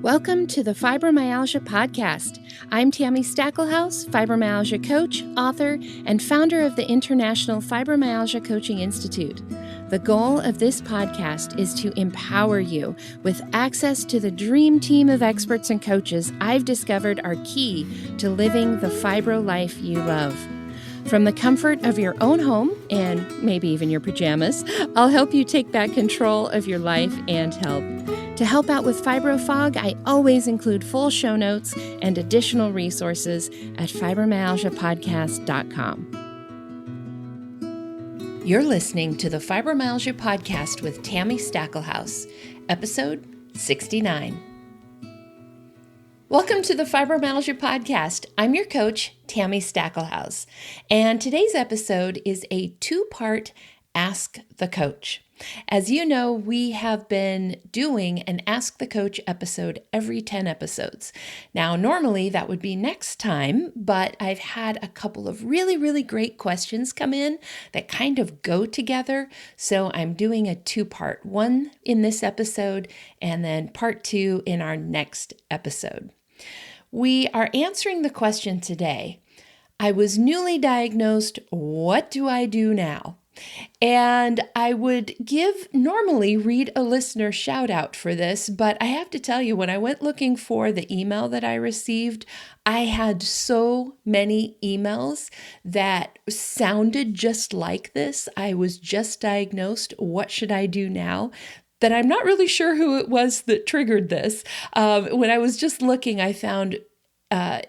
Welcome to the Fibromyalgia Podcast. I'm Tami, fibromyalgia coach, author, and founder of the International Fibromyalgia Coaching Institute. The goal of this podcast is to empower you with access to the dream team of experts and coaches I've discovered are key to living the fibro life you love. From the comfort of your own home, and maybe even your pajamas, I'll help you take back control of your life and health. To help out with Fibro Fog, I always include full show notes and additional resources at fibromyalgiapodcast.com. You're listening to the Fibromyalgia Podcast with Tami, episode 69. Welcome to the Fibromyalgia Podcast. I'm your coach, Tami, and today's episode is a two-part Ask the Coach. As you know, we have been doing an Ask the Coach episode every 10 episodes. Now, normally that would be next time, but I've had a couple of really great questions come in that kind of go together. So I'm doing a two-part, one in this episode and then part two in our next episode. We are answering the question today, I was newly diagnosed, what do I do now? And I would normally read a listener shout out for this, but I have to tell you, when I went looking for the email that I received, I had so many emails that sounded just like this. I was just diagnosed. What should I do now? That I'm not really sure who it was that triggered this. When I was just looking, I found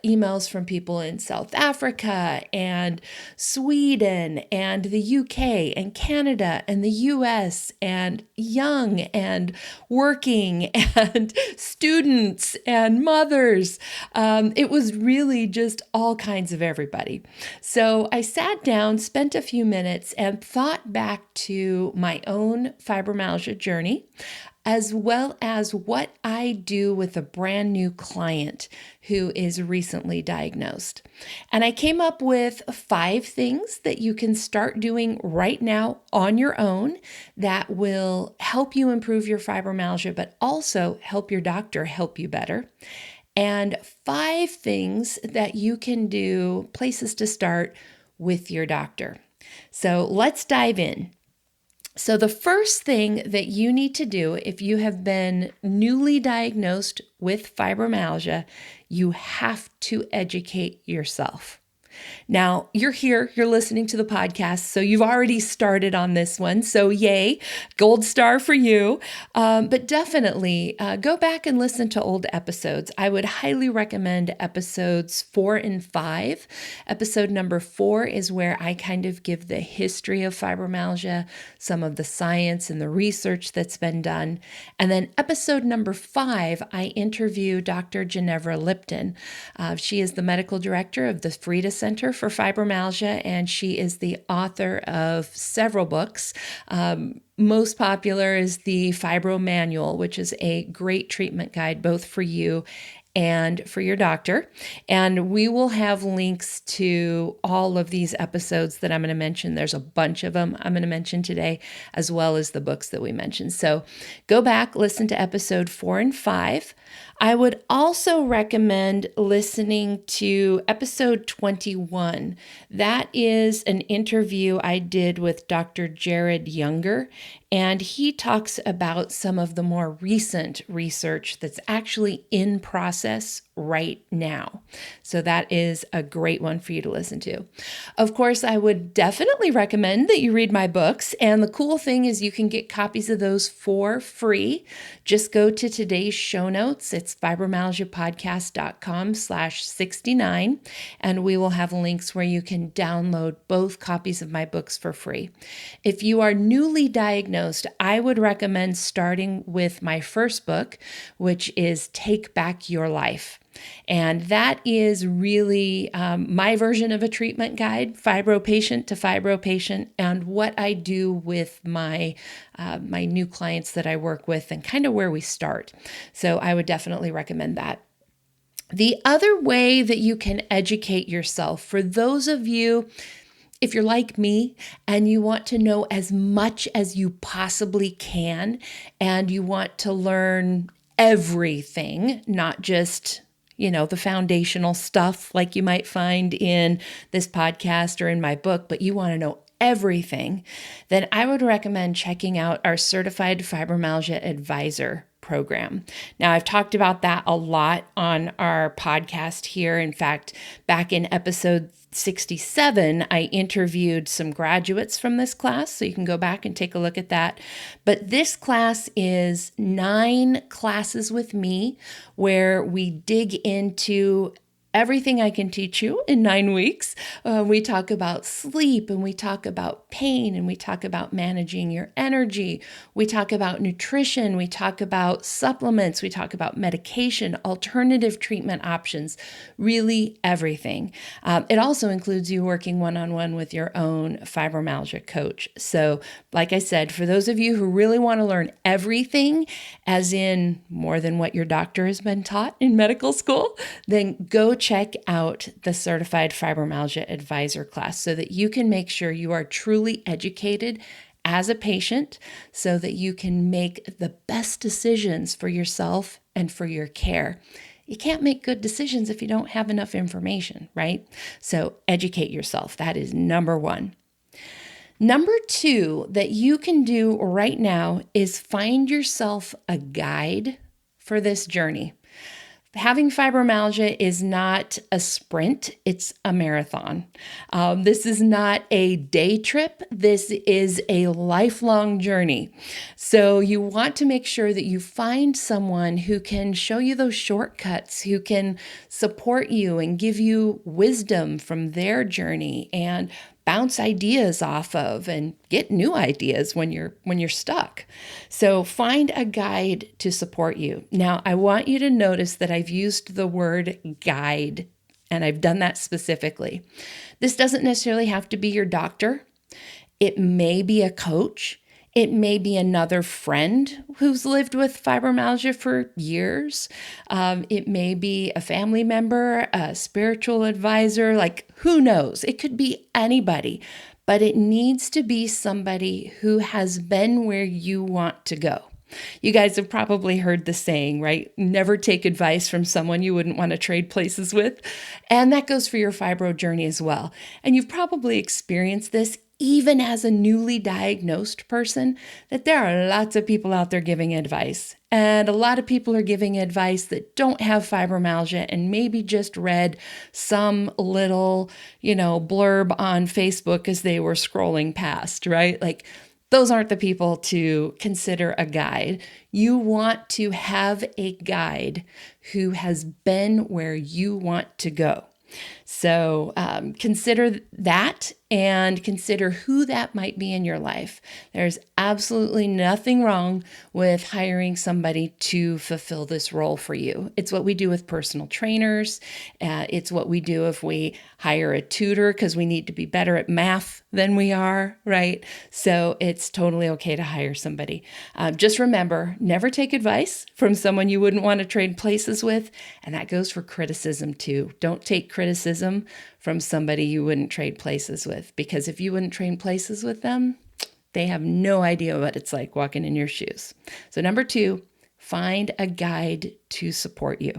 emails from people in South Africa and Sweden and the UK and Canada and the US and young and working and students and mothers. It was really just all kinds of everybody. So I sat down, spent a few minutes and thought back to my own fibromyalgia journey, as well as what I do with a brand new client who is recently diagnosed. And I came up with 5 things that you can start doing right now on your own that will help you improve your fibromyalgia, but also help your doctor help you better. And 5 things that you can do, places to start with your doctor. So let's dive in. So the first thing that you need to do if you have been newly diagnosed with fibromyalgia, you have to educate yourself. Now, you're here, you're listening to the podcast, so you've already started on this one. So yay, gold star for you. But definitely go back and listen to old episodes. I would highly recommend episodes 4 and 5. Episode number 4 is where I kind of give the history of fibromyalgia, some of the science and the research that's been done. And then episode number 5, I interview Dr. Ginevra Lipton. She is the medical director of the Frida Center for Fibromyalgia, and she is the author of several books. Most popular is the Fibro Manual, which is a great treatment guide both for you and for your doctor. And we will have links to all of these episodes that I'm going to mention. There's a bunch of them I'm going to mention today, as well as the books that we mentioned. So go back, listen to episode 4 and 5. I would also recommend listening to episode 21. That is an interview I did with Dr. Jared Younger, and he talks about some of the more recent research that's actually in process right now. So that is a great one for you to listen to. Of course, I would definitely recommend that you read my books. And the cool thing is you can get copies of those for free. Just go to today's show notes. It's fibromyalgiapodcast.com/69. And we will have links where you can download both copies of my books for free. If you are newly diagnosed, I would recommend starting with my first book, which is Take Back Your Life. And that is really my version of a treatment guide, fibro patient to fibro patient, and what I do with my new clients that I work with and kind of where we start. So I would definitely recommend that. The other way that you can educate yourself, for those of you, if you're like me and you want to know as much as you possibly can, and you want to learn everything, not just, the foundational stuff like you might find in this podcast or in my book, but you want to know everything, then I would recommend checking out our Certified Fibromyalgia Advisor program. Now, I've talked about that a lot on our podcast here. In fact, back in episode 67, I interviewed some graduates from this class, so you can go back and take a look at that. But this class is 9 classes with me where we dig into everything I can teach you in 9 weeks. We talk about sleep, and we talk about pain, and we talk about managing your energy. We talk about nutrition. We talk about supplements. We talk about medication, alternative treatment options, really everything. It also includes you working one-on-one with your own fibromyalgia coach. So, like I said, for those of you who really want to learn everything, as in more than what your doctor has been taught in medical school, then go check out the Certified Fibromyalgia Advisor class so that you can make sure you are truly educated as a patient so that you can make the best decisions for yourself and for your care. You can't make good decisions if you don't have enough information, right? So educate yourself. That is number 1. Number 2 that you can do right now is find yourself a guide for this journey. Having fibromyalgia is not a sprint, it's a marathon. This is not a day trip. This is a lifelong journey. So you want to make sure that you find someone who can show you those shortcuts, who can support you and give you wisdom from their journey and bounce ideas off of and get new ideas when you're stuck. So find a guide to support you. Now, I want you to notice that I've used the word guide, and I've done that specifically. This doesn't necessarily have to be your doctor. It may be a coach. It may be another friend who's lived with fibromyalgia for years. It may be a family member, a spiritual advisor, who knows? It could be anybody, but it needs to be somebody who has been where you want to go. You guys have probably heard the saying, right? Never take advice from someone you wouldn't want to trade places with. And that goes for your fibro journey as well. And you've probably experienced this even as a newly diagnosed person, that there are lots of people out there giving advice. And a lot of people are giving advice that don't have fibromyalgia and maybe just read some little, blurb on Facebook as they were scrolling past, right? Those aren't the people to consider a guide. You want to have a guide who has been where you want to go. So consider that and consider who that might be in your life. There's absolutely nothing wrong with hiring somebody to fulfill this role for you. It's what we do with personal trainers. It's what we do if we hire a tutor because we need to be better at math than we are, right? So it's totally okay to hire somebody. Just remember, never take advice from someone you wouldn't want to trade places with. And that goes for criticism too. Don't take criticism from somebody you wouldn't trade places with, because if you wouldn't trade places with them, they have no idea what it's like walking in your shoes. So number 2, find a guide to support you.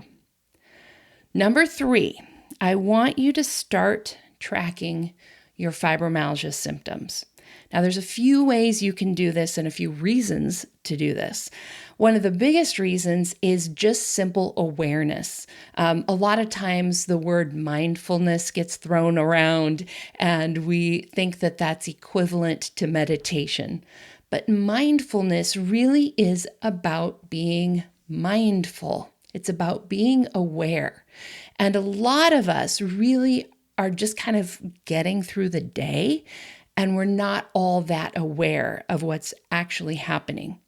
Number 3, I want you to start tracking your fibromyalgia symptoms. Now, there's a few ways you can do this and a few reasons to do this. One of the biggest reasons is just simple awareness. A lot of times the word mindfulness gets thrown around and we think that that's equivalent to meditation. But mindfulness really is about being mindful. It's about being aware. And a lot of us really are just kind of getting through the day, and we're not all that aware of what's actually happening.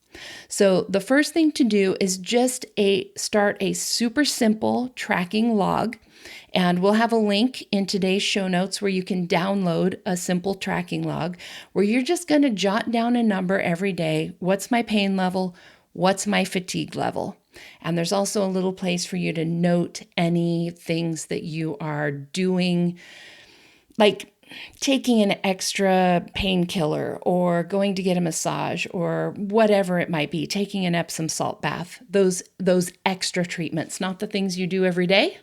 So the first thing to do is just start a super simple tracking log. And we'll have a link in today's show notes where you can download a simple tracking log where you're just going to jot down a number every day. What's my pain level? What's my fatigue level? And there's also a little place for you to note any things that you are doing, like taking an extra painkiller or going to get a massage or whatever it might be, taking an Epsom salt bath, those extra treatments, not the things you do every day,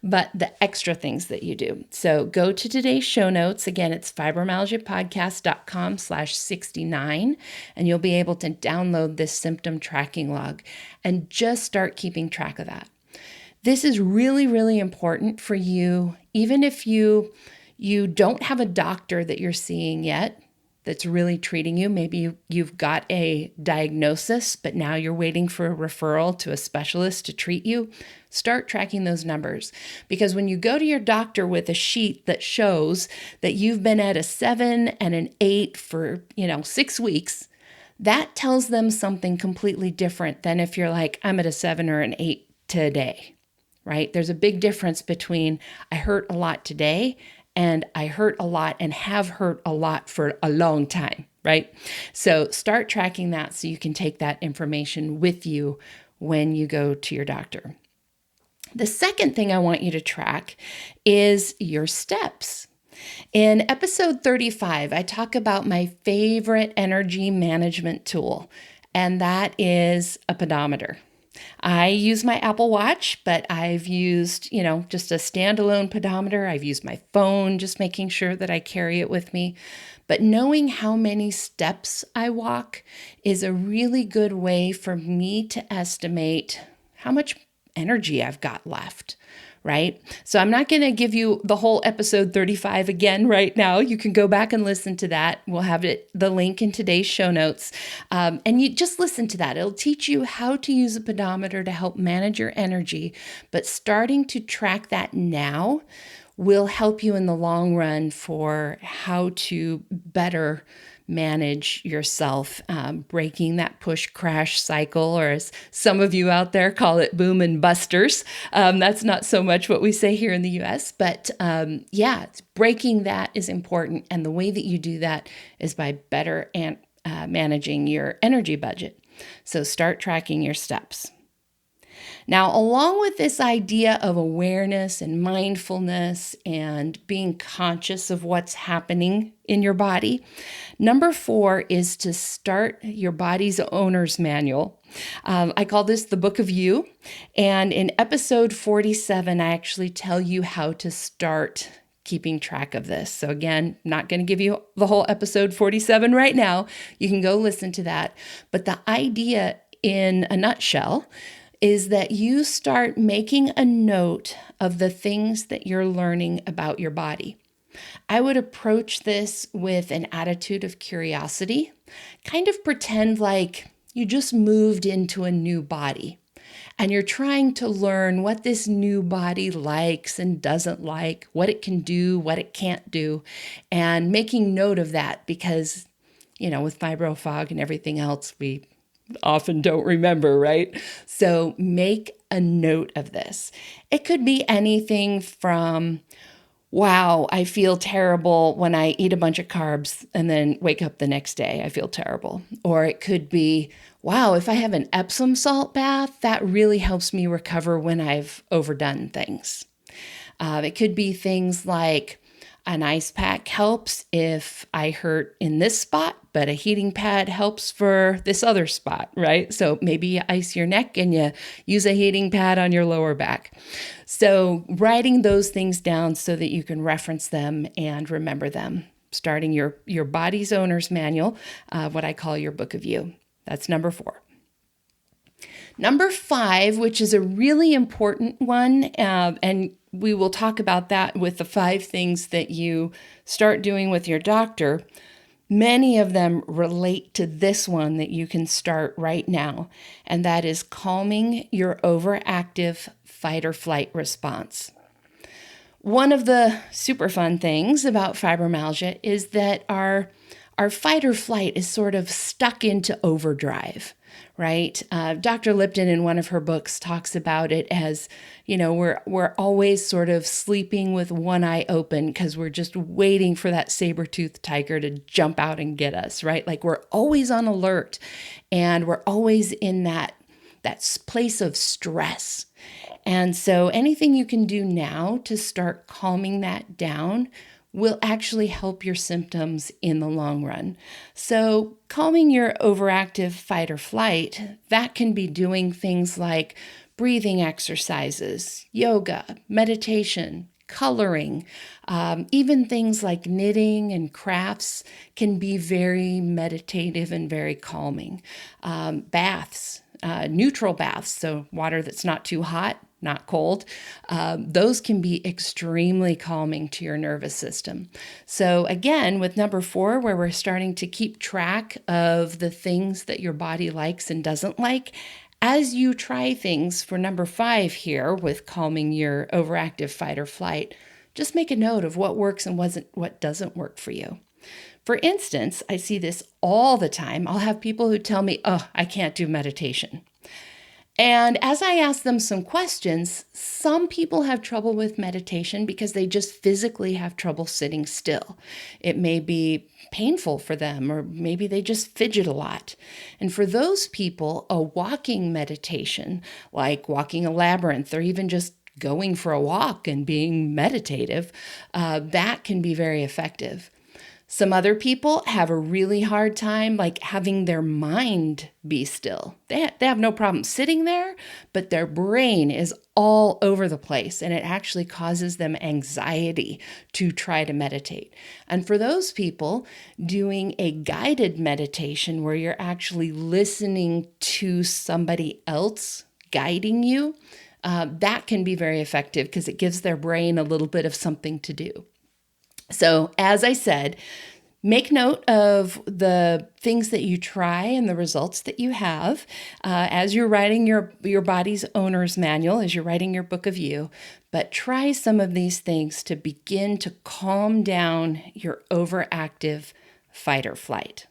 but the extra things that you do. So go to today's show notes. Again, it's fibromyalgiapodcast.com/69, and you'll be able to download this symptom tracking log and just start keeping track of that. This is really, really important for you, even if you don't have a doctor that you're seeing yet that's really treating you. Maybe you've got a diagnosis, but now you're waiting for a referral to a specialist to treat you. Start tracking those numbers, because when you go to your doctor with a sheet that shows that you've been at a 7 and an 8 for 6 weeks, that tells them something completely different than if you're like, I'm at a 7 or an 8 today, right? There's a big difference between I hurt a lot today and I hurt a lot and have hurt a lot for a long time, right? So start tracking that so you can take that information with you when you go to your doctor. The second thing I want you to track is your steps. In episode 35, I talk about my favorite energy management tool, and that is a pedometer. I use my Apple Watch, but I've used, just a standalone pedometer. I've used my phone, just making sure that I carry it with me. But knowing how many steps I walk is a really good way for me to estimate how much energy I've got left, right? So I'm not going to give you the whole episode 35 again right now. You can go back and listen to that. We'll have the link in today's show notes. And you just listen to that. It'll teach you how to use a pedometer to help manage your energy. But starting to track that now will help you in the long run for how to better manage yourself, breaking that push crash cycle, or as some of you out there call it, boom and busters. That's not so much what we say here in the US, but breaking that is important. And the way that you do that is by better managing your energy budget. So start tracking your steps. Now, along with this idea of awareness and mindfulness and being conscious of what's happening in your body, number 4 is to start your body's owner's manual. I call this the Book of You. And in episode 47, I actually tell you how to start keeping track of this. So again, not going to give you the whole episode 47 right now. You can go listen to that. But the idea in a nutshell is that you start making a note of the things that you're learning about your body. I would approach this with an attitude of curiosity, kind of pretend like you just moved into a new body and you're trying to learn what this new body likes and doesn't like, what it can do, what it can't do, and making note of that because, with fibro fog and everything else, we often don't remember, right? So make a note of this. It could be anything from, wow, I feel terrible when I eat a bunch of carbs and then wake up the next day, I feel terrible. Or it could be, wow, if I have an Epsom salt bath, that really helps me recover when I've overdone things. It could be things like, an ice pack helps if I hurt in this spot, but a heating pad helps for this other spot, right? So maybe you ice your neck and you use a heating pad on your lower back. So writing those things down so that you can reference them and remember them. Starting your body's owner's manual, what I call your Book of You. That's number 4. Number 5, which is a really important one, and we will talk about that with the 5 things that you start doing with your doctor. Many of them relate to this one that you can start right now, and that is calming your overactive fight or flight response. One of the super fun things about fibromyalgia is that our fight or flight is sort of stuck into overdrive, right? Dr. Lipton in one of her books talks about it as, we're always sort of sleeping with one eye open because we're just waiting for that saber-toothed tiger to jump out and get us, right? Like we're always on alert and we're always in that place of stress. And so anything you can do now to start calming that down will actually help your symptoms in the long run. So calming your overactive fight or flight, that can be doing things like breathing exercises, yoga, meditation, coloring, even things like knitting and crafts can be very meditative and very calming. Baths, neutral baths, so water that's not too hot, not cold, those can be extremely calming to your nervous system. So again, with number 4, where we're starting to keep track of the things that your body likes and doesn't like, as you try things for number 5 here with calming your overactive fight or flight, just make a note of what works and what doesn't work for you. For instance, I see this all the time. I'll have people who tell me, oh, I can't do meditation. And as I ask them some questions, some people have trouble with meditation because they just physically have trouble sitting still. It may be painful for them, or maybe they just fidget a lot. And for those people, a walking meditation, like walking a labyrinth or even just going for a walk and being meditative, that can be very effective. Some other people have a really hard time like having their mind be still. They have no problem sitting there, but their brain is all over the place, and it actually causes them anxiety to try to meditate. And for those people, doing a guided meditation where you're actually listening to somebody else guiding you, that can be very effective because it gives their brain a little bit of something to do. So as I said, make note of the things that you try and the results that you have as you're writing your body's owner's manual, as you're writing your book of you. But try some of these things to begin to calm down your overactive fight or flight.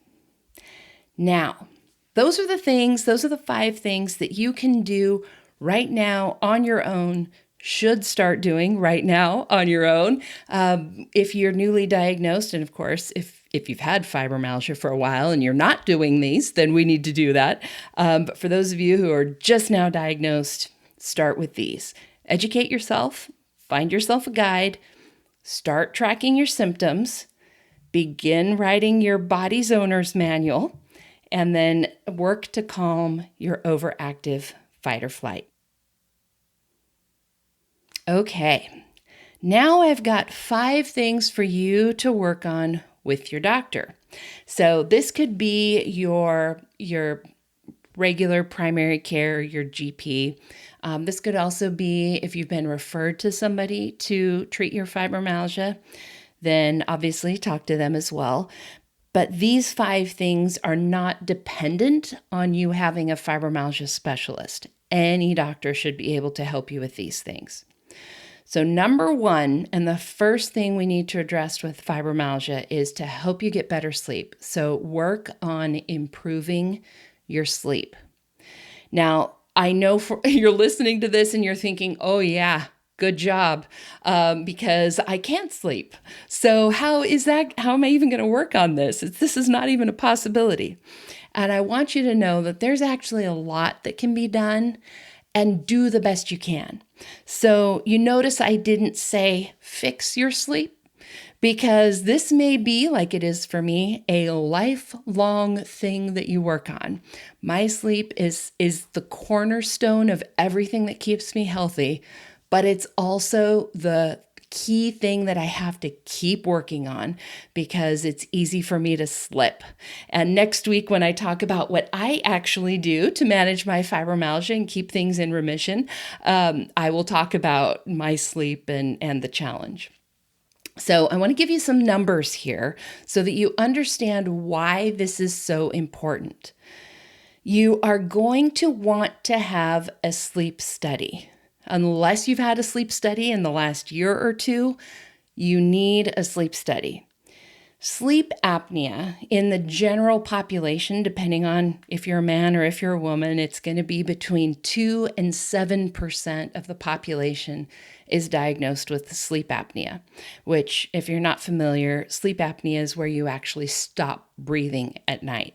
Now, those are the 5 things that you can do right now on your own, should start doing right now on your own. If you're newly diagnosed, and of course, if you've had fibromyalgia for a while and you're not doing these, then we need to do that. But for those of you who are just now diagnosed, start with these. Educate yourself, find yourself a guide, start tracking your symptoms, begin writing your body's owner's manual, and then work to calm your overactive fight or flight. Okay, now I've got 5 things for you to work on with your doctor. So this could be your regular primary care, your GP. This could also be if you've been referred to somebody to treat your fibromyalgia, then obviously talk to them as well. But these 5 things are not dependent on you having a fibromyalgia specialist. Any doctor should be able to help you with these things. So number 1, and the first thing we need to address with fibromyalgia is to help you get better sleep. So work on improving your sleep. Now, I know you're listening to this and you're thinking, oh yeah, good job, because I can't sleep. So how am I even going to work on this? This is not even a possibility. And I want you to know that there's actually a lot that can be done, and do the best you can. So you notice I didn't say fix your sleep, because this may be, like it is for me, a lifelong thing that you work on. My sleep is the cornerstone of everything that keeps me healthy, but it's also the key thing that I have to keep working on because it's easy for me to slip. And next week, when I talk about what I actually do to manage my fibromyalgia and keep things in remission, I will talk about my sleep and the challenge. So I want to give you some numbers here so that you understand why this is so important. You are going to want to have a sleep study. Unless you've had a sleep study in the last year or 2, you need a sleep study. Sleep apnea in the general population, depending on if you're a man or if you're a woman, it's going to be between 2 and 7% of the population is diagnosed with sleep apnea, which, if you're not familiar, sleep apnea is where you actually stop breathing at night.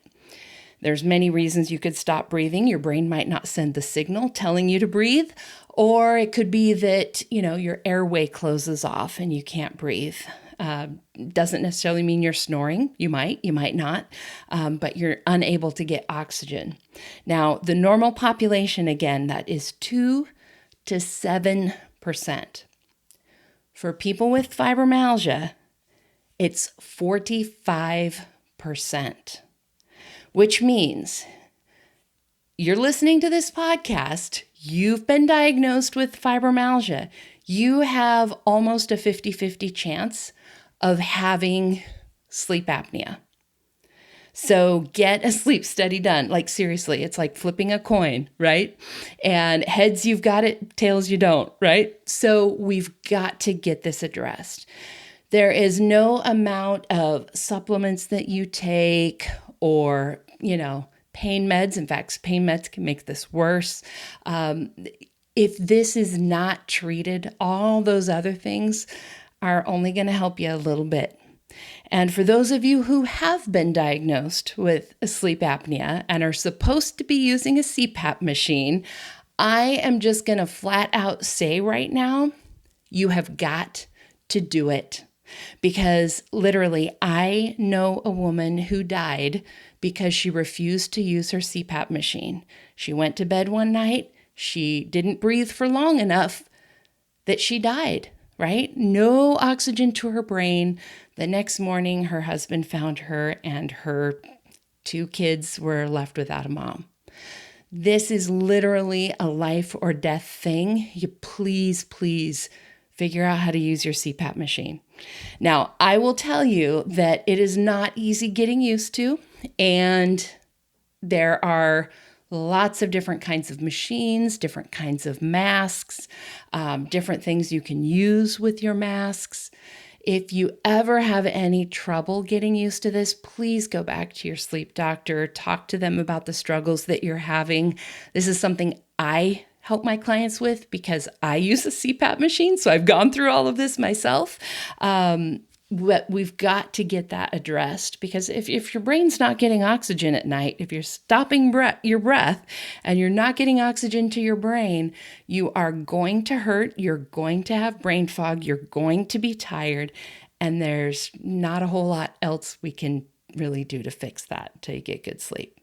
There's many reasons you could stop breathing. Your brain might not send the signal telling you to breathe, or it could be that, your airway closes off and you can't breathe. Doesn't necessarily mean you're snoring. You might not, but you're unable to get oxygen. Now, the normal population, again, that is 2 to 7%. For people with fibromyalgia, it's 45%, which means you're listening to this podcast, you've been diagnosed with fibromyalgia, you have almost a 50-50 chance of having sleep apnea. So get a sleep study done. Like seriously, it's like flipping a coin, right? And heads, you've got it, tails, you don't, right? So we've got to get this addressed. There is no amount of supplements that you take or, pain meds. In fact, pain meds can make this worse. If this is not treated, all those other things are only going to help you a little bit. And for those of you who have been diagnosed with sleep apnea and are supposed to be using a CPAP machine, I am just going to flat out say right now, you have got to do it. Because literally, I know a woman who died because she refused to use her CPAP machine. She went to bed one night, she didn't breathe for long enough that she died, right? No oxygen to her brain. The next morning, her husband found her and her 2 kids were left without a mom. This is literally a life or death thing. You please figure out how to use your CPAP machine. Now, I will tell you that it is not easy getting used to, and there are lots of different kinds of machines, different kinds of masks, different things you can use with your masks. If you ever have any trouble getting used to this, please go back to your sleep doctor, talk to them about the struggles that you're having. This is something I help my clients with because I use a CPAP machine, so I've gone through all of this myself. But we've got to get that addressed because if your brain's not getting oxygen at night, if you're stopping your breath and you're not getting oxygen to your brain, you are going to hurt, you're going to have brain fog, you're going to be tired, and there's not a whole lot else we can really do to fix that until you get good sleep.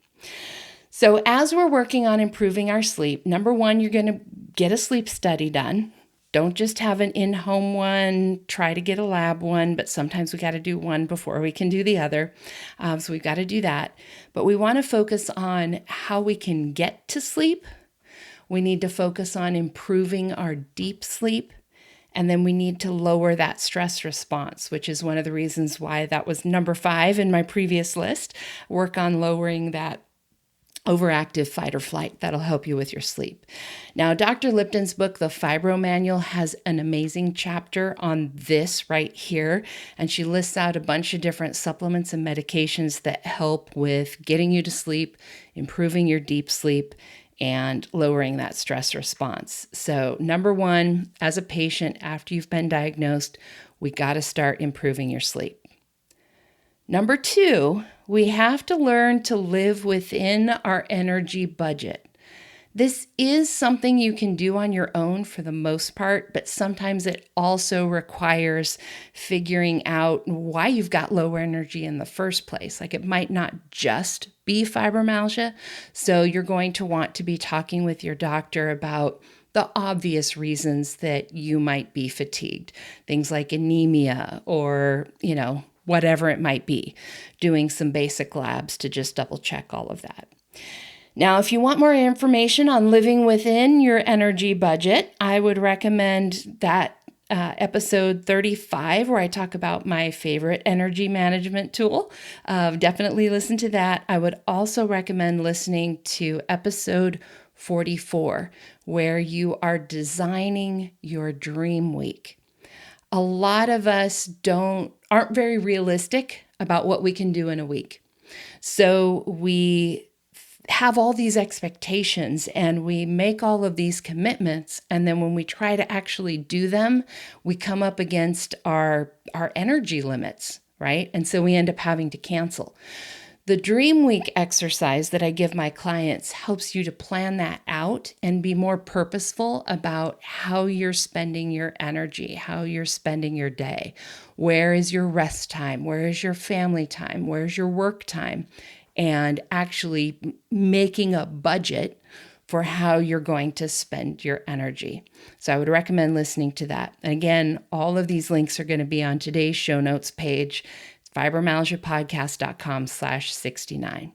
So as we're working on improving our sleep, number one, you're going to get a sleep study done. Don't just have an in-home one, try to get a lab one, but sometimes we got to do one before we can do the other. So we've got to do that. But we want to focus on how we can get to sleep. We need to focus on improving our deep sleep. And then we need to lower that stress response, which is one of the reasons why that was number 5 in my previous list. Work on lowering that overactive fight or flight. That'll help you with your sleep. Now, Dr. Lipton's book, The Fibro Manual, has an amazing chapter on this right here. And she lists out a bunch of different supplements and medications that help with getting you to sleep, improving your deep sleep, and lowering that stress response. So number 1, as a patient, after you've been diagnosed, we got to start improving your sleep. Number 2, we have to learn to live within our energy budget. This is something you can do on your own for the most part, but sometimes it also requires figuring out why you've got low energy in the first place. Like it might not just be fibromyalgia, so you're going to want to be talking with your doctor about the obvious reasons that you might be fatigued. Things like anemia or, whatever it might be, doing some basic labs to just double check all of that. Now, if you want more information on living within your energy budget, I would recommend that episode 35, where I talk about my favorite energy management tool. Definitely listen to that. I would also recommend listening to episode 44, where you are designing your dream week. A lot of us aren't very realistic about what we can do in a week. So we have all these expectations and we make all of these commitments. And then when we try to actually do them, we come up against our energy limits, right? And so we end up having to cancel. The Dream Week exercise that I give my clients helps you to plan that out and be more purposeful about how you're spending your energy, how you're spending your day. Where is your rest time? Where is your family time? Where's your work time? And actually making a budget for how you're going to spend your energy. So I would recommend listening to that. And again, all of these links are going to be on today's show notes page, fibromyalgiapodcast.com/69.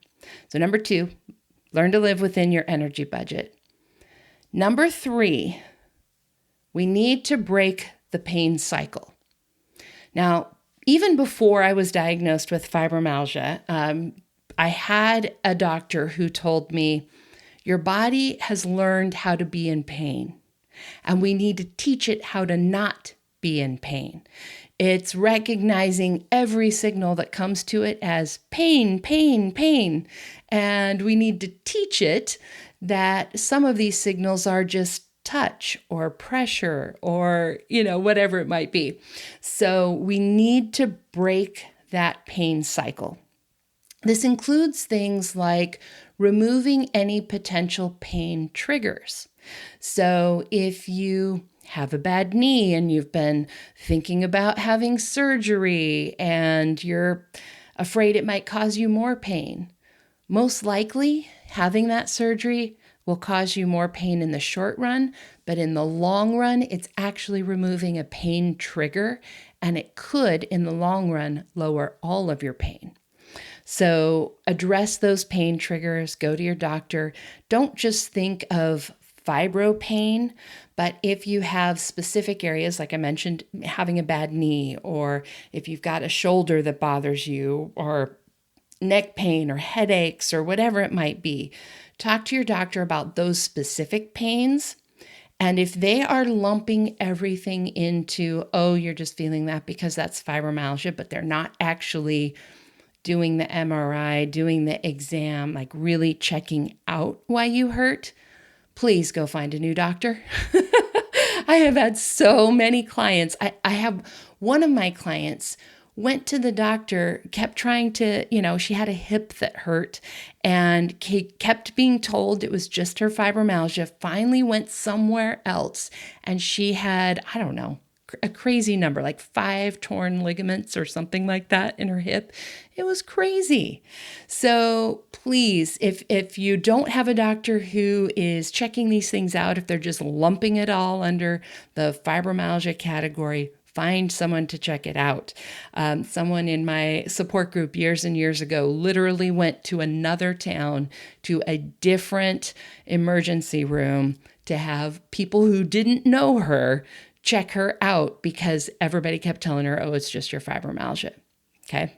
So number 2, learn to live within your energy budget. Number 3, we need to break the pain cycle. Now, even before I was diagnosed with fibromyalgia, I had a doctor who told me, your body has learned how to be in pain, and we need to teach it how to not be in pain. It's recognizing every signal that comes to it as pain, pain, pain. And we need to teach it that some of these signals are just touch or pressure or, whatever it might be. So we need to break that pain cycle. This includes things like removing any potential pain triggers. So if you have a bad knee and you've been thinking about having surgery and you're afraid it might cause you more pain, most likely having that surgery will cause you more pain in the short run, but in the long run, it's actually removing a pain trigger, and it could, in the long run, lower all of your pain. So address those pain triggers, go to your doctor. Don't just think of fibro pain, but if you have specific areas, like I mentioned, having a bad knee, or if you've got a shoulder that bothers you, or neck pain or headaches or whatever it might be, talk to your doctor about those specific pains. And if they are lumping everything into, oh, you're just feeling that because that's fibromyalgia, but they're not actually doing the MRI, doing the exam, like really checking out why you hurt, please go find a new doctor. I have had so many clients. I have one of my clients went to the doctor, kept trying to, she had a hip that hurt and kept being told it was just her fibromyalgia, finally went somewhere else. And she had, I don't know, a crazy number, like 5 torn ligaments or something like that in her hip. It was crazy. So please, if you don't have a doctor who is checking these things out, if they're just lumping it all under the fibromyalgia category, find someone to check it out. Someone in my support group years and years ago literally went to another town to a different emergency room to have people who didn't know her check her out because everybody kept telling her, oh, it's just your fibromyalgia. Okay.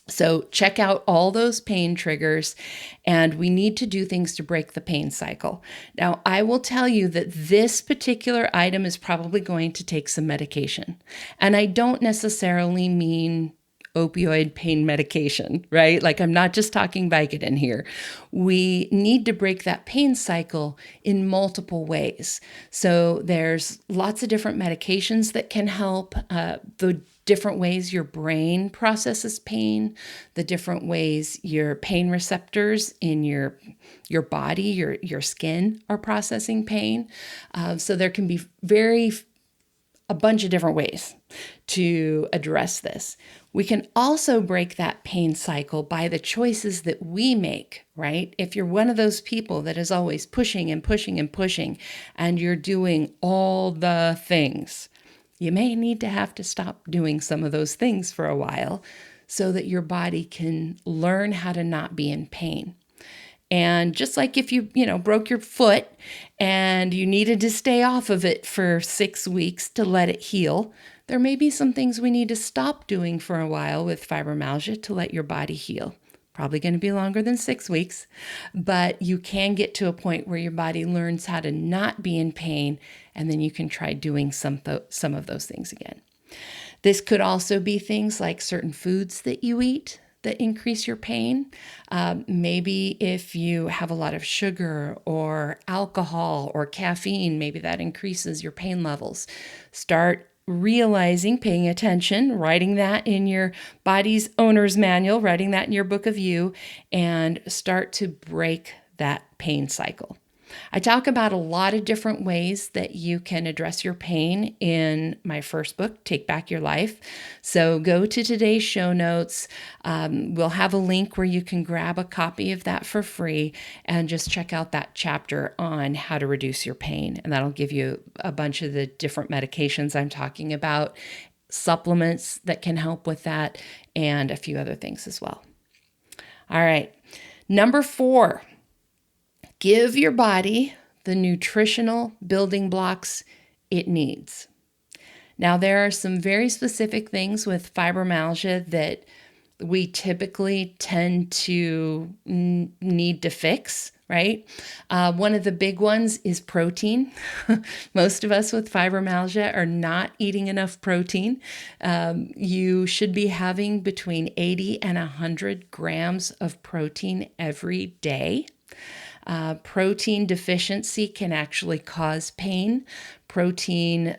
So check out all those pain triggers, and we need to do things to break the pain cycle. Now, I will tell you that this particular item is probably going to take some medication. And I don't necessarily mean opioid pain medication, right? Like I'm not just talking Vicodin here. We need to break that pain cycle in multiple ways. So there's lots of different medications that can help. The different ways your brain processes pain, the different ways your pain receptors in your body, your skin are processing pain. So there can be a bunch of different ways to address this. We can also break that pain cycle by the choices that we make, right? If you're one of those people that is always pushing and pushing and pushing, and you're doing all the things, you may need to have to stop doing some of those things for a while so that your body can learn how to not be in pain. And just like if you broke your foot and you needed to stay off of it for 6 weeks to let it heal, there may be some things we need to stop doing for a while with fibromyalgia to let your body heal. Probably going to be longer than 6 weeks, but you can get to a point where your body learns how to not be in pain, and then you can try doing some of those things again. This could also be things like certain foods that you eat that increase your pain. Maybe if you have a lot of sugar or alcohol or caffeine, maybe that increases your pain levels. Start realizing, paying attention, writing that in your body's owner's manual, writing that in your book of you, and start to break that pain cycle. I talk about a lot of different ways that you can address your pain in my first book, Take Back Your Life. So go to today's show notes. We'll have a link where you can grab a copy of that for free and just check out that chapter on how to reduce your pain. And that'll give you a bunch of the different medications I'm talking about, supplements that can help with that, and a few other things as well. All right. Number 4. Give your body the nutritional building blocks it needs. Now, there are some very specific things with fibromyalgia that we typically tend to need to fix, right? One of the big ones is protein. Most of us with fibromyalgia are not eating enough protein. You should be having between 80 and 100 grams of protein every day. Protein deficiency can actually cause pain. Protein,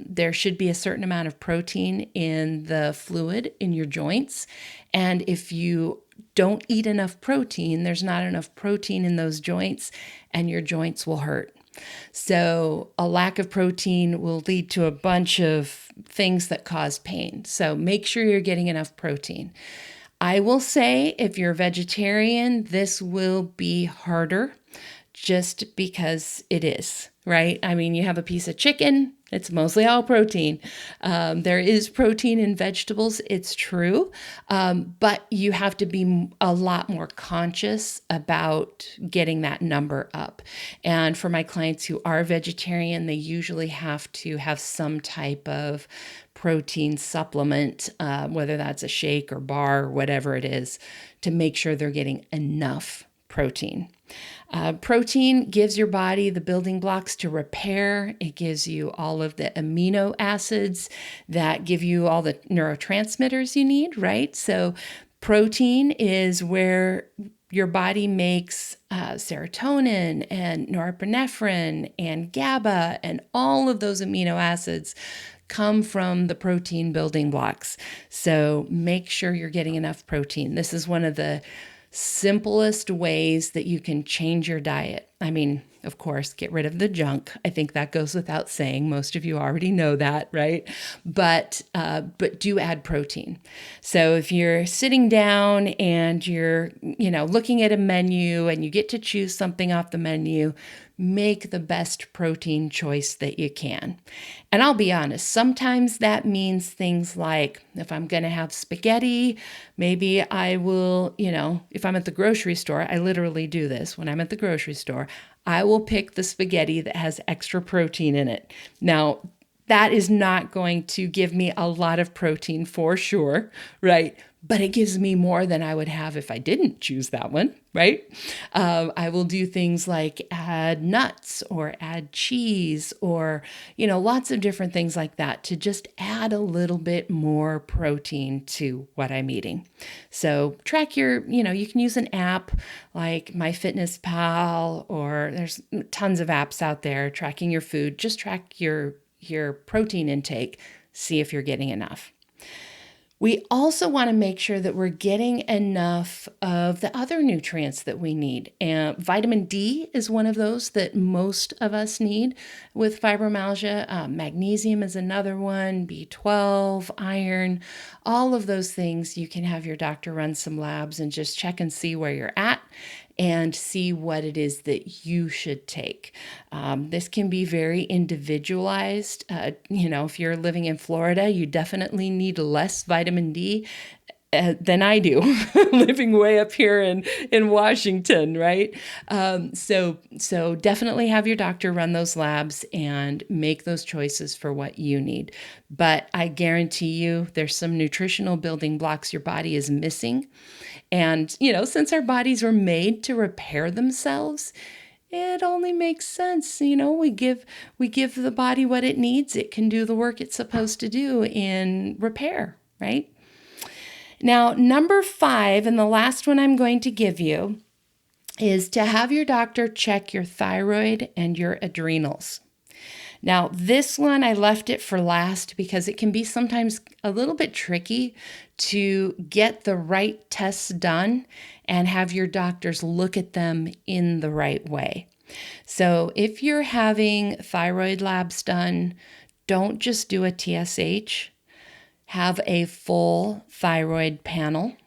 there should be a certain amount of protein in the fluid in your joints. And if you don't eat enough protein, there's not enough protein in those joints, and your joints will hurt. So a lack of protein will lead to a bunch of things that cause pain. So make sure you're getting enough protein. I will say, if you're a vegetarian, this will be harder just because it is, right? I mean, you have a piece of chicken, it's mostly all protein. There is protein in vegetables, it's true, but you have to be a lot more conscious about getting that number up. And for my clients who are vegetarian, they usually have to have some type of protein supplement, whether that's a shake or bar or whatever it is, to make sure they're getting enough protein. Protein gives your body the building blocks to repair. It gives you all of the amino acids that give you all the neurotransmitters you need, right? So protein is where your body makes serotonin and norepinephrine and GABA, and all of those amino acids come from the protein building blocks. So make sure you're getting enough protein. This is one of the simplest ways that you can change your diet. I mean, of course, get rid of the junk. I think that goes without saying. Most of you already know that, right? But do add protein. So if you're sitting down and you're, looking at a menu and you get to choose something off the menu, make the best protein choice that you can. And I'll be honest, sometimes that means things like, if I'm going to have spaghetti, maybe I will, if I'm at the grocery store, I literally do this. When I'm at the grocery store, I will pick the spaghetti that has extra protein in it. Now, that is not going to give me a lot of protein for sure, right? But it gives me more than I would have if I didn't choose that one, right? I will do things like add nuts or add cheese or, lots of different things like that to just add a little bit more protein to what I'm eating. So track your, you can use an app like MyFitnessPal, or there's tons of apps out there tracking your food. Just track your protein intake, see if you're getting enough. We also want to make sure that we're getting enough of the other nutrients that we need. And vitamin D is one of those that most of us need with fibromyalgia. Magnesium is another one, B12, iron, all of those things. You can have your doctor run some labs and just check and see where you're at and see what it is that you should take. This can be very individualized. If you're living in Florida, you definitely need less vitamin D than I do, living way up here in Washington, right? So definitely have your doctor run those labs and make those choices for what you need. But I guarantee you there's some nutritional building blocks your body is missing. And, since our bodies were made to repair themselves, it only makes sense. We give the body what it needs. It can do the work it's supposed to do in repair, right? Now, number 5, and the last one I'm going to give you, is to have your doctor check your thyroid and your adrenals. Now, this one, I left it for last because it can be sometimes a little bit tricky to get the right tests done and have your doctors look at them in the right way. So if you're having thyroid labs done, don't just do a TSH. Have a full thyroid panel.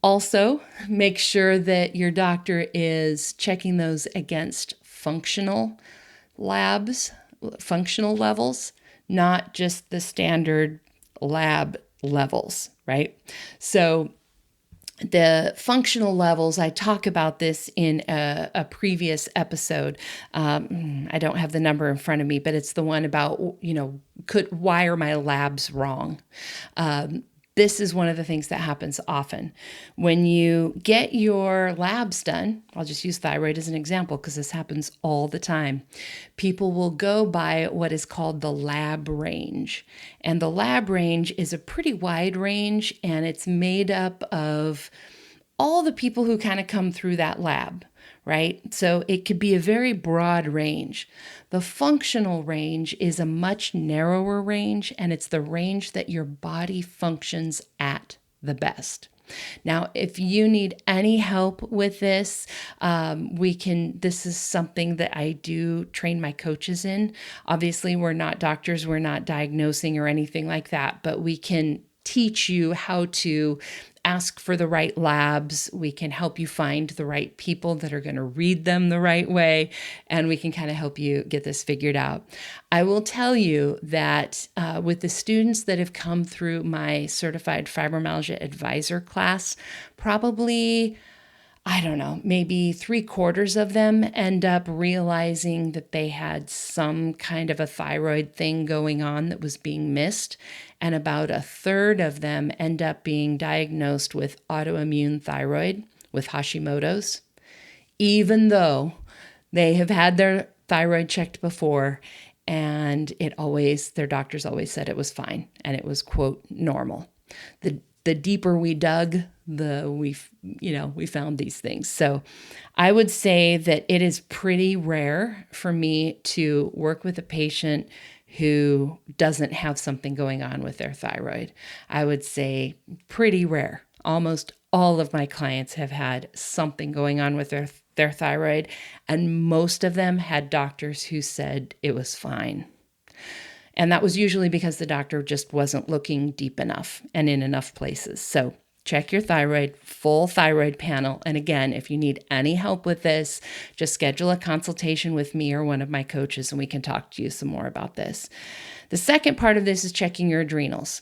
Also, make sure that your doctor is checking those against functional labs, functional levels, not just the standard lab levels, right? So the functional levels, I talk about this in a previous episode. I don't have the number in front of me, but it's the one about, why are my labs wrong? This is one of the things that happens often. When you get your labs done, I'll just use thyroid as an example because this happens all the time. People will go by what is called the lab range. And the lab range is a pretty wide range, and it's made up of all the people who kind of come through that lab, right? So it could be a very broad range. The functional range is a much narrower range, and it's the range that your body functions at the best. Now, if you need any help with this, this is something that I do train my coaches in. Obviously, we're not doctors, we're not diagnosing or anything like that, but we can teach you how to ask for the right labs. We can help you find the right people that are going to read them the right way, and we can kind of help you get this figured out. I will tell you that with the students that have come through my Certified Fibromyalgia Advisor class, probably, maybe 3/4 of them end up realizing that they had some kind of a thyroid thing going on that was being missed. And about 1/3 of them end up being diagnosed with autoimmune thyroid, with Hashimoto's, even though they have had their thyroid checked before and their doctors always said it was fine and it was, quote, normal. The deeper we dug, we found these things. So I would say that it is pretty rare for me to work with a patient who doesn't have something going on with their thyroid. I would say pretty rare. Almost all of my clients have had something going on with their thyroid, and most of them had doctors who said it was fine. And that was usually because the doctor just wasn't looking deep enough and in enough places. So check your thyroid, full thyroid panel. And again, if you need any help with this, just schedule a consultation with me or one of my coaches, and we can talk to you some more about this. The second part of this is checking your adrenals.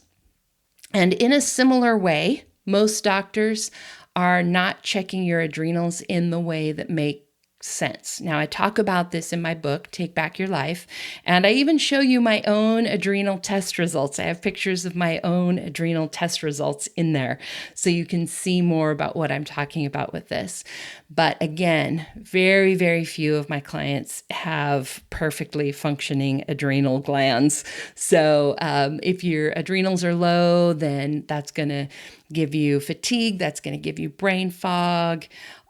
And in a similar way, most doctors are not checking your adrenals in the way that makes sense. Now, I talk about this in my book, Take Back Your Life, and I even show you my own adrenal test results. I have pictures of my own adrenal test results in there, so you can see more about what I'm talking about with this. But again, very, very few of my clients have perfectly functioning adrenal glands. So if your adrenals are low, then that's going to give you fatigue, that's going to give you brain fog,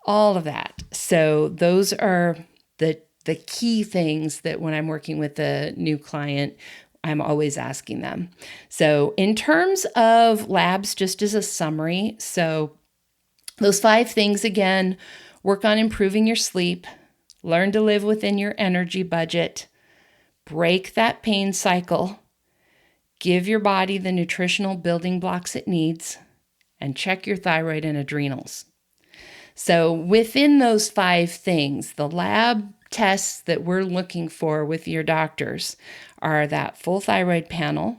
all of that. So those are the key things that when I'm working with a new client, I'm always asking them. So in terms of labs, just as a summary, so those 5 things again: work on improving your sleep, learn to live within your energy budget, break that pain cycle, give your body the nutritional building blocks it needs, and check your thyroid and adrenals. So within those 5 things, the lab tests that we're looking for with your doctors are that full thyroid panel,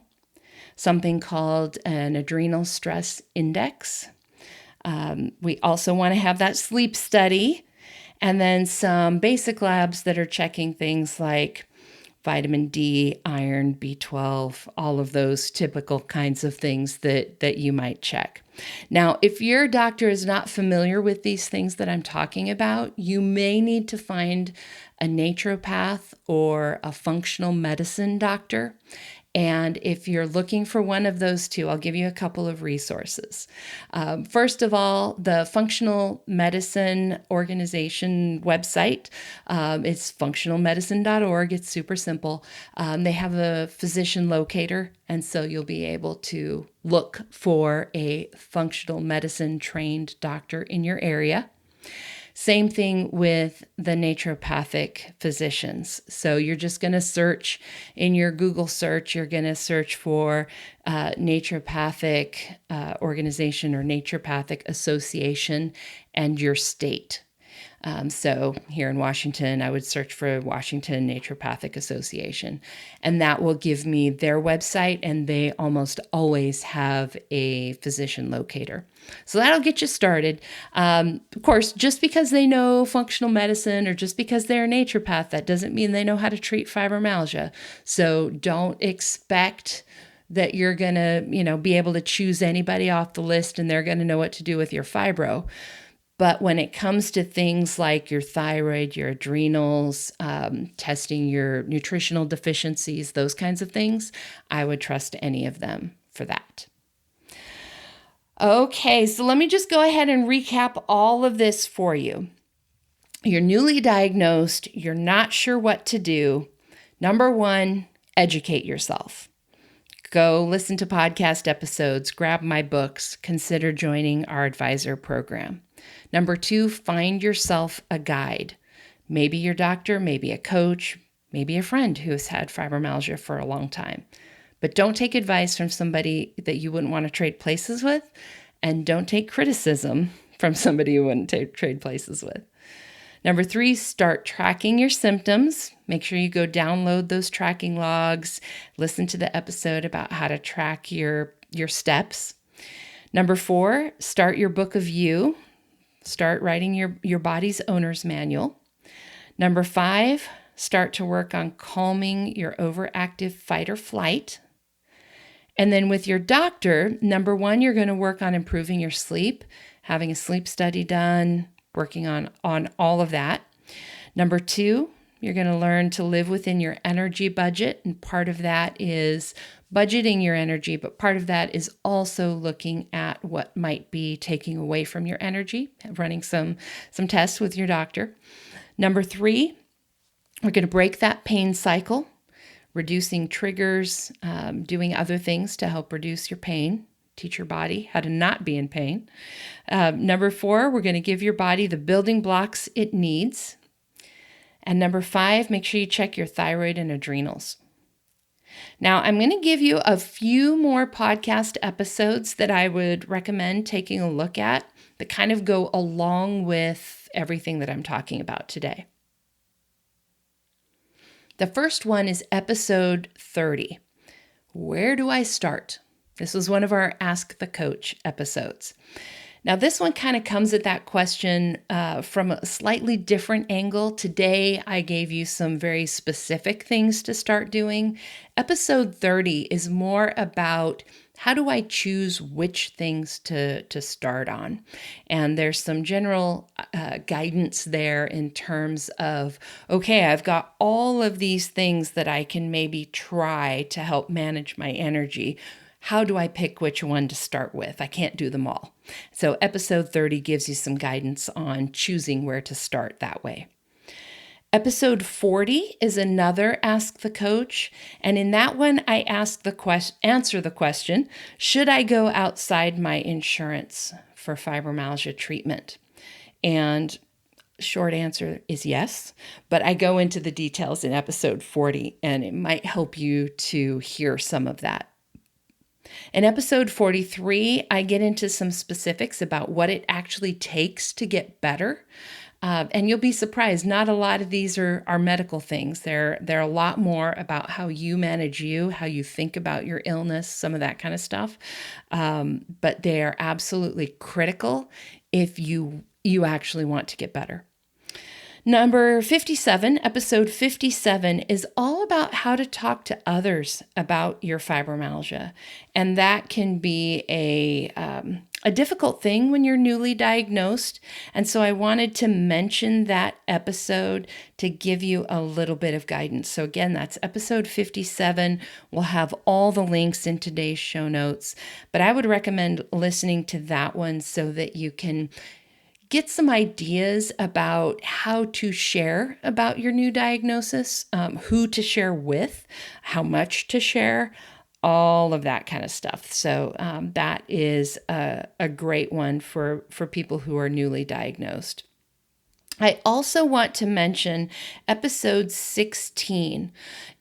something called an adrenal stress index. We also want to have that sleep study, and then some basic labs that are checking things like vitamin D, iron, B12, all of those typical kinds of things that you might check. Now, if your doctor is not familiar with these things that I'm talking about, you may need to find a naturopath or a functional medicine doctor And if you're looking for one of those two, I'll give you a couple of resources. First of all, the Functional Medicine Organization website. It's functionalmedicine.org. It's super simple. They have a physician locator, and so you'll be able to look for a functional medicine trained doctor in your area. Same thing with the naturopathic physicians. So you're just going to search in your Google search, you're going to search for naturopathic organization or naturopathic association and your state. So here in Washington, I would search for Washington Naturopathic Association, and that will give me their website, and they almost always have a physician locator. So that'll get you started. Of course, just because they know functional medicine or just because they're a naturopath, that doesn't mean they know how to treat fibromyalgia. So don't expect that you're going to, be able to choose anybody off the list and they're going to know what to do with your fibro. But when it comes to things like your thyroid, your adrenals, testing your nutritional deficiencies, those kinds of things, I would trust any of them for that. Okay, so let me just go ahead and recap all of this for you. You're newly diagnosed, you're not sure what to do. Number one, educate yourself. Go listen to podcast episodes, grab my books, consider joining our advisor program. Number two, find yourself a guide. Maybe your doctor, maybe a coach, maybe a friend who has had fibromyalgia for a long time. But don't take advice from somebody that you wouldn't want to trade places with, and don't take criticism from somebody you wouldn't trade places with. Number three, start tracking your symptoms. Make sure you go download those tracking logs, listen to the episode about how to track your steps. Number four, start your book of you. Start writing your body's owner's manual. Number five, start to work on calming your overactive fight or flight. And then with your doctor, number one, you're going to work on improving your sleep, having a sleep study done, working on all of that. Number two, you're going to learn to live within your energy budget. And part of that is budgeting your energy, but part of that is also looking at what might be taking away from your energy, running some tests with your doctor. Number three, we're going to break that pain cycle, reducing triggers, doing other things to help reduce your pain, teach your body how to not be in pain. Number four, we're going to give your body the building blocks it needs. And number five, make sure you check your thyroid and adrenals. Now, I'm going to give you a few more podcast episodes that I would recommend taking a look at that kind of go along with everything that I'm talking about today. The first one is episode 30. Where do I start? This was one of our Ask the Coach episodes. Now, this one kind of comes at that question from a slightly different angle. Today, I gave you some very specific things to start doing. Episode 30 is more about how do I choose which things to start on? And there's some general guidance there in terms of, okay, I've got all of these things that I can maybe try to help manage my energy. How do I pick which one to start with? I can't do them all. So episode 30 gives you some guidance on choosing where to start that way. Episode 40 is another Ask the Coach. And in that one, I answer the question, should I go outside my insurance for fibromyalgia treatment? And short answer is yes, but I go into the details in episode 40, and it might help you to hear some of that. In episode 43, I get into some specifics about what it actually takes to get better. And you'll be surprised, not a lot of these are medical things. They're a lot more about how you manage how you think about your illness, some of that kind of stuff. But they are absolutely critical if you actually want to get better. Number 57, episode 57, is all about how to talk to others about your fibromyalgia. And that can be a difficult thing when you're newly diagnosed. And so I wanted to mention that episode to give you a little bit of guidance. So again, that's episode 57. We'll have all the links in today's show notes, but I would recommend listening to that one so that you can get some ideas about how to share about your new diagnosis, who to share with, how much to share, all of that kind of stuff. So that is a great one for people who are newly diagnosed. I also want to mention episode 16.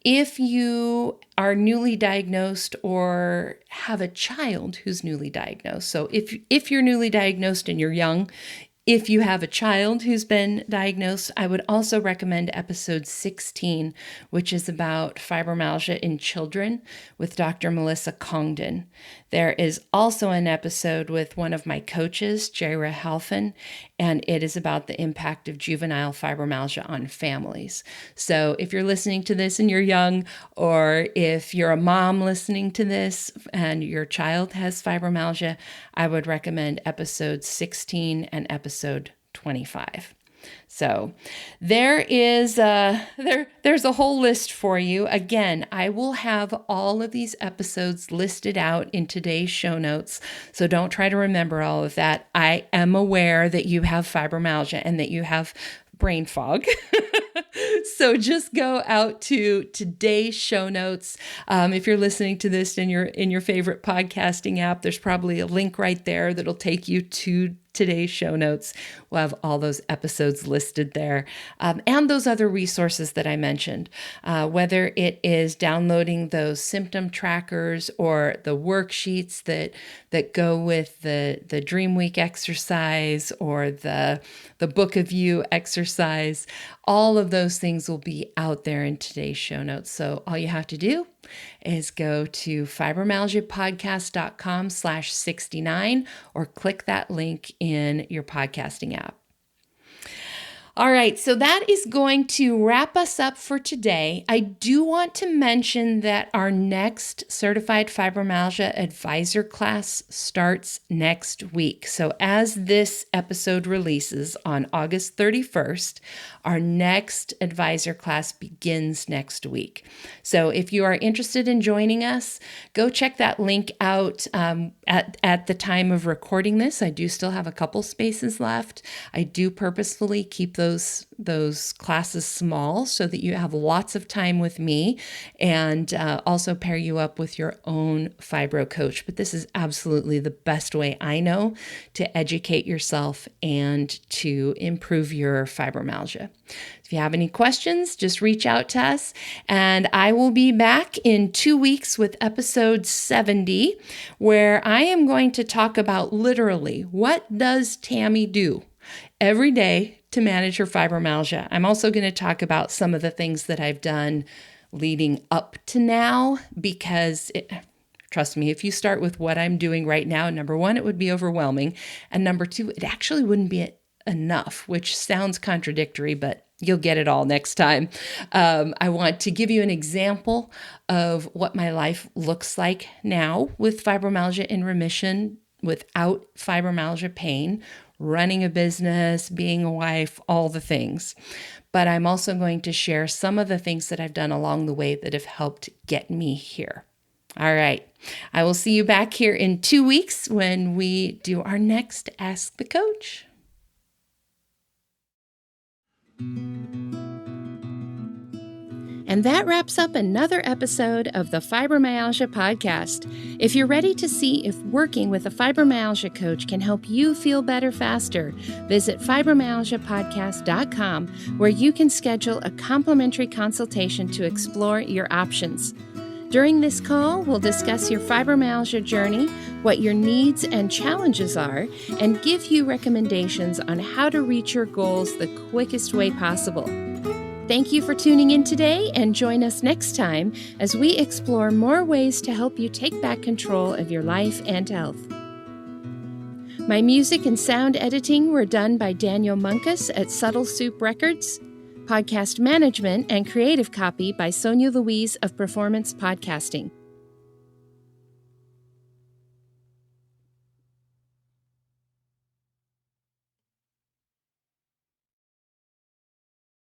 If you are newly diagnosed or have a child who's newly diagnosed, so if you're newly diagnosed and you're young, if you have a child who's been diagnosed, I would also recommend episode 16, which is about fibromyalgia in children with Dr. Melissa Congdon. There is also an episode with one of my coaches, Jaira Halfin, and it is about the impact of juvenile fibromyalgia on families. So if you're listening to this and you're young, or if you're a mom listening to this and your child has fibromyalgia, I would recommend episode 16 and episode 25. So there is there's a whole list for you. Again, I will have all of these episodes listed out in today's show notes. So don't try to remember all of that. I am aware that you have fibromyalgia and that you have brain fog. So just go out to today's show notes. If you're listening to this in your favorite podcasting app, there's probably a link right there that'll take you to today's show notes. We'll have all those episodes listed there, and those other resources that I mentioned, whether it is downloading those symptom trackers or the worksheets that go with the Dream Week exercise or the Book of You exercise. All of those things will be out there in today's show notes. So all you have to do is go to fibromyalgiapodcast.com/69 or click that link in your podcasting app. All right, so that is going to wrap us up for today. I do want to mention that our next Certified Fibromyalgia Advisor class starts next week. So as this episode releases on August 31st, our next advisor class begins next week. So if you are interested in joining us, go check that link out at the time of recording this. I do still have a couple spaces left. I do purposefully keep those classes small so that you have lots of time with me, and also pair you up with your own fibro coach. But this is absolutely the best way I know to educate yourself and to improve your fibromyalgia. If you have any questions, just reach out to us, and I will be back in 2 weeks with episode 70, where I am going to talk about literally what does Tami do every day to manage her fibromyalgia. I'm also going to talk about some of the things that I've done leading up to now, because trust me, if you start with what I'm doing right now, number one, it would be overwhelming. And number two, it actually wouldn't be enough, which sounds contradictory, but you'll get it all next time. I want to give you an example of what my life looks like now with fibromyalgia in remission, without fibromyalgia pain, running a business, being a wife, all the things. But I'm also going to share some of the things that I've done along the way that have helped get me here. All right. I will see you back here in 2 weeks when we do our next Ask the Coach. And that wraps up another episode of the Fibromyalgia Podcast. If you're ready to see if working with a fibromyalgia coach can help you feel better faster, visit fibromyalgiapodcast.com, where you can schedule a complimentary consultation to explore your options. During this call, we'll discuss your fibromyalgia journey, what your needs and challenges are, and give you recommendations on how to reach your goals the quickest way possible. Thank you for tuning in today, and join us next time as we explore more ways to help you take back control of your life and health. My music and sound editing were done by Daniel Munkus at Subtle Soup Records. Podcast management and creative copy by Sonia Louise of Performance Podcasting.